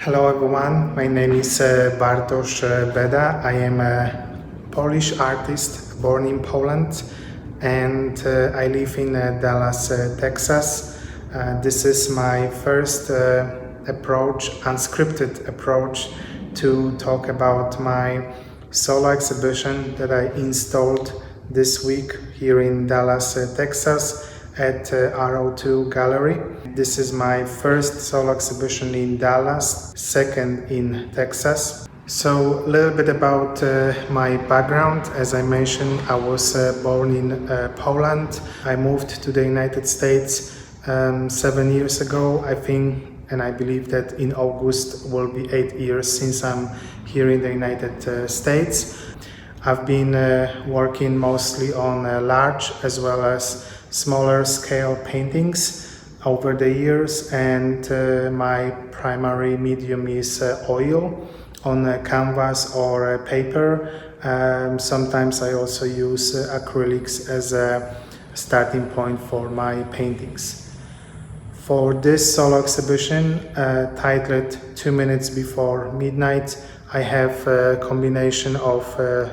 Hello everyone, my name is Bartosz Beda. I am a Polish artist born in Poland and I live in Dallas, Texas. This is my first unscripted approach to talk about my solo exhibition that I installed this week here in Dallas, Texas at Ro2 Gallery. This is my first solo exhibition in Dallas, second in Texas. So a little bit about my background. As I mentioned, I was born in Poland. I moved to the United States 7 years ago, I think, and I believe that in August will be 8 years since I'm here in the United States. I've been working mostly on large as well as smaller scale paintings over the years, and my primary medium is oil on canvas or paper. Sometimes I also use acrylics as a starting point for my paintings. For this solo exhibition, titled 2 Minutes Before Midnight, I have a combination of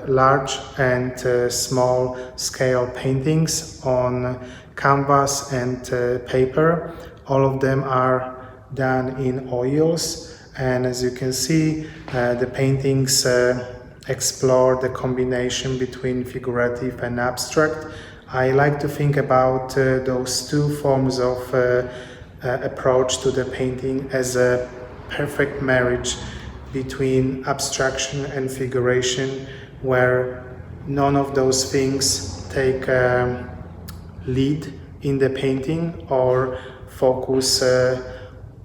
large and small scale paintings on canvas and paper. All of them are done in oils, and as you can see, the paintings explore the combination between figurative and abstract. I like to think about those two forms of approach to the painting as a perfect marriage between abstraction and figuration, where none of those things take lead in the painting or focus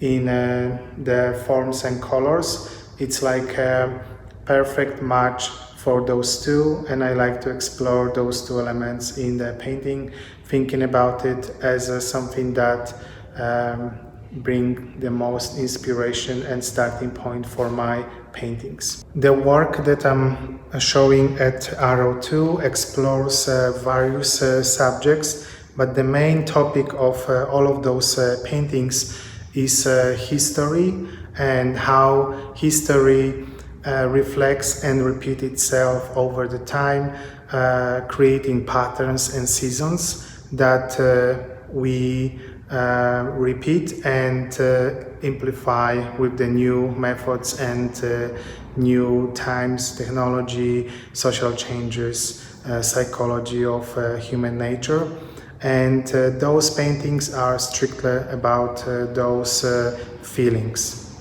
in the forms and colors. It's like a perfect match for those two, and I like to explore those two elements in the painting, thinking about it as something that bring the most inspiration and starting point for my paintings. The work that I'm showing at Ro2 explores various subjects, but the main topic of all of those paintings is history and how history reflects and repeats itself over the time, creating patterns and seasons that we repeat and amplify with the new methods and new times, technology, social changes, psychology of human nature. And those paintings are strictly about those feelings.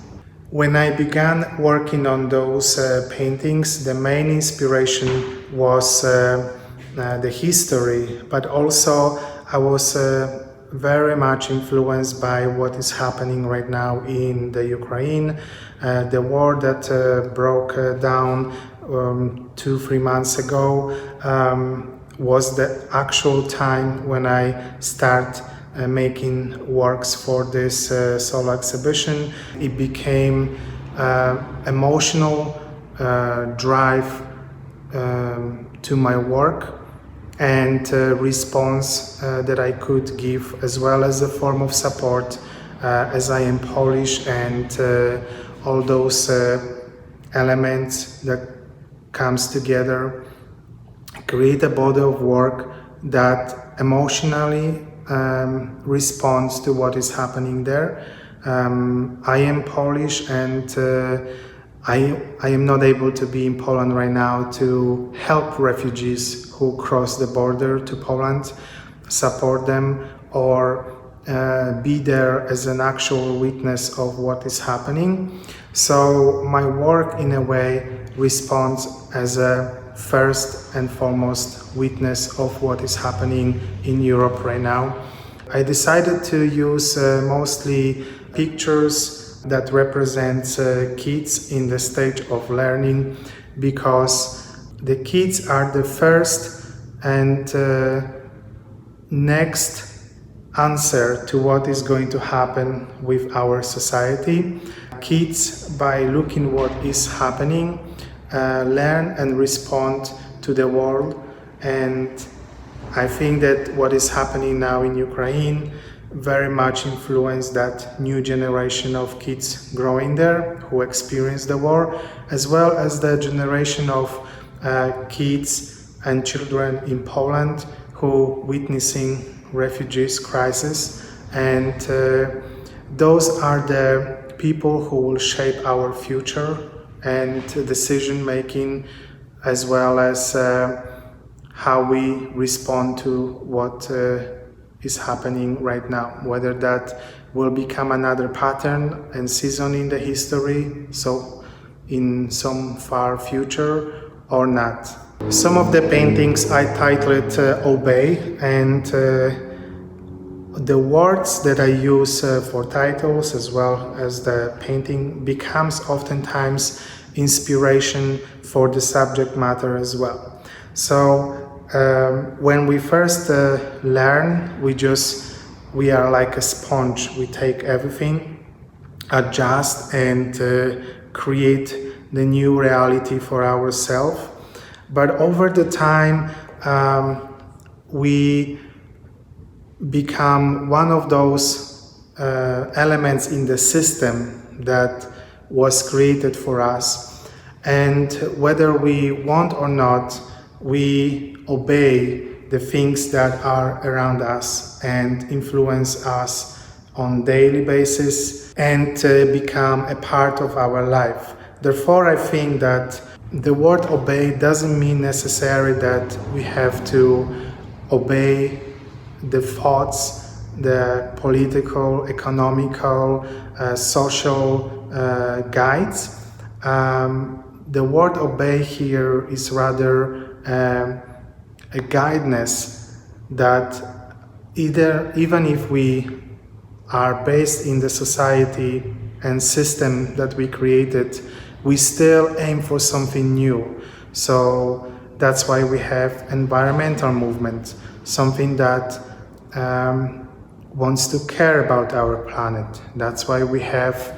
When I began working on those paintings, the main inspiration was the history, but also I was very much influenced by what is happening right now in the Ukraine. The war that broke down 2-3 months ago was the actual time when I start making works for this solo exhibition. It became emotional drive to my work and response that I could give, as well as a form of support as I am Polish, and all those elements that comes together create a body of work that emotionally responds to what is happening there. I am Polish, and I am not able to be in Poland right now to help refugees who cross the border to Poland, support them, or be there as an actual witness of what is happening. So my work, in a way, responds as a first and foremost witness of what is happening in Europe right now. I decided to use mostly pictures that represents kids in the stage of learning, because the kids are the first and next answer to what is going to happen with our society. Kids, by looking what is happening, learn and respond to the world, and I think that what is happening now in Ukraine very much influenced that new generation of kids growing there who experienced the war, as well as the generation of kids and children in Poland who witnessing refugees crisis. And those are the people who will shape our future and decision making, as well as how we respond to what is happening right now, whether that will become another pattern and season in the history, so in some far future, or not. Some of the paintings I titled Obey, and the words that I use for titles as well as the painting becomes oftentimes inspiration for the subject matter as well. So when we first learn, we are like a sponge. We take everything, adjust, and create the new reality for ourselves. But over the time, we become one of those elements in the system that was created for us. And whether we want or not, we obey the things that are around us and influence us on daily basis and become a part of our life. Therefore, I think that the word obey doesn't mean necessarily that we have to obey the thoughts, the political, economical, social guides. The word obey here is rather a guidance that even if we are based in the society and system that we created, we still aim for something new. So that's why we have environmental movement, something that wants to care about our planet. That's why we have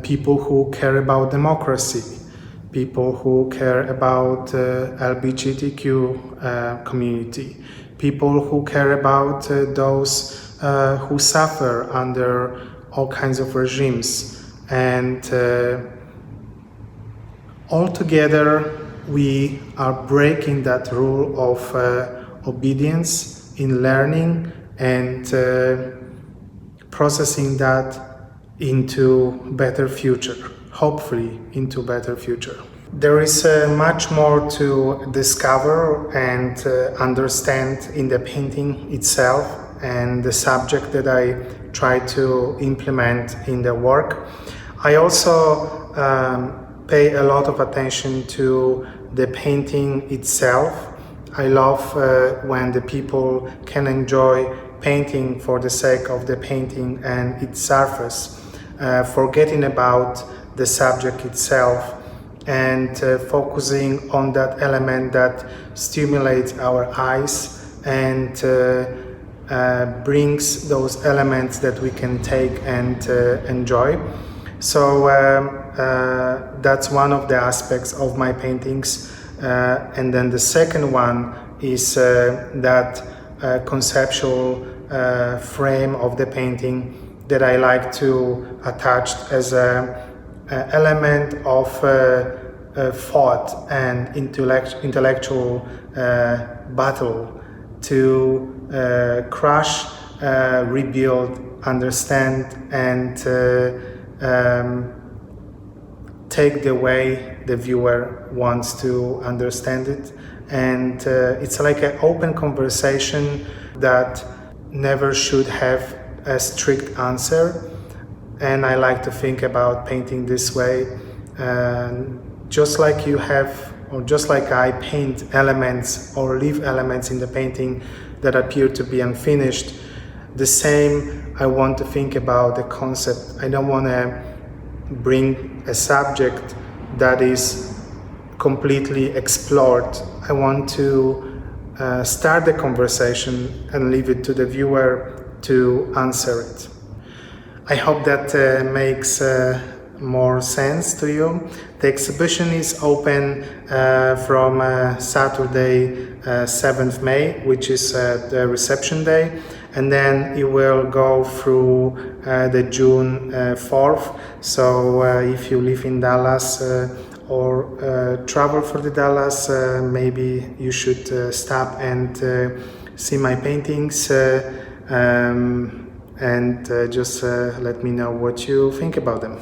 people who care about democracy, people who care about LGBTQ community, people who care about those who suffer under all kinds of regimes. And altogether, we are breaking that rule of obedience in learning and processing that into better future, hopefully into better future. There is much more to discover and understand in the painting itself and the subject that I try to implement in the work. I also pay a lot of attention to the painting itself. I love when the people can enjoy painting for the sake of the painting and its surface, forgetting about the subject itself and focusing on that element that stimulates our eyes and brings those elements that we can take and enjoy. So that's one of the aspects of my paintings. And then the second one is that conceptual frame of the painting that I like to attach as an element of thought and intellectual battle to crush, rebuild, understand, and take the way the viewer wants to understand it. And it's like an open conversation that never should have a strict answer. And I like to think about painting this way. Just like you have, or just like I paint elements or leave elements in the painting that appear to be unfinished, the same I want to think about the concept. I don't want to bring a subject that is completely explored. I want to start the conversation and leave it to the viewer to answer it. I hope that makes more sense to you. The exhibition is open from Saturday 7th May, which is the reception day, and then it will go through the June 4th. So if you live in Dallas or travel for the Dallas, maybe you should stop and see my paintings and just let me know what you think about them.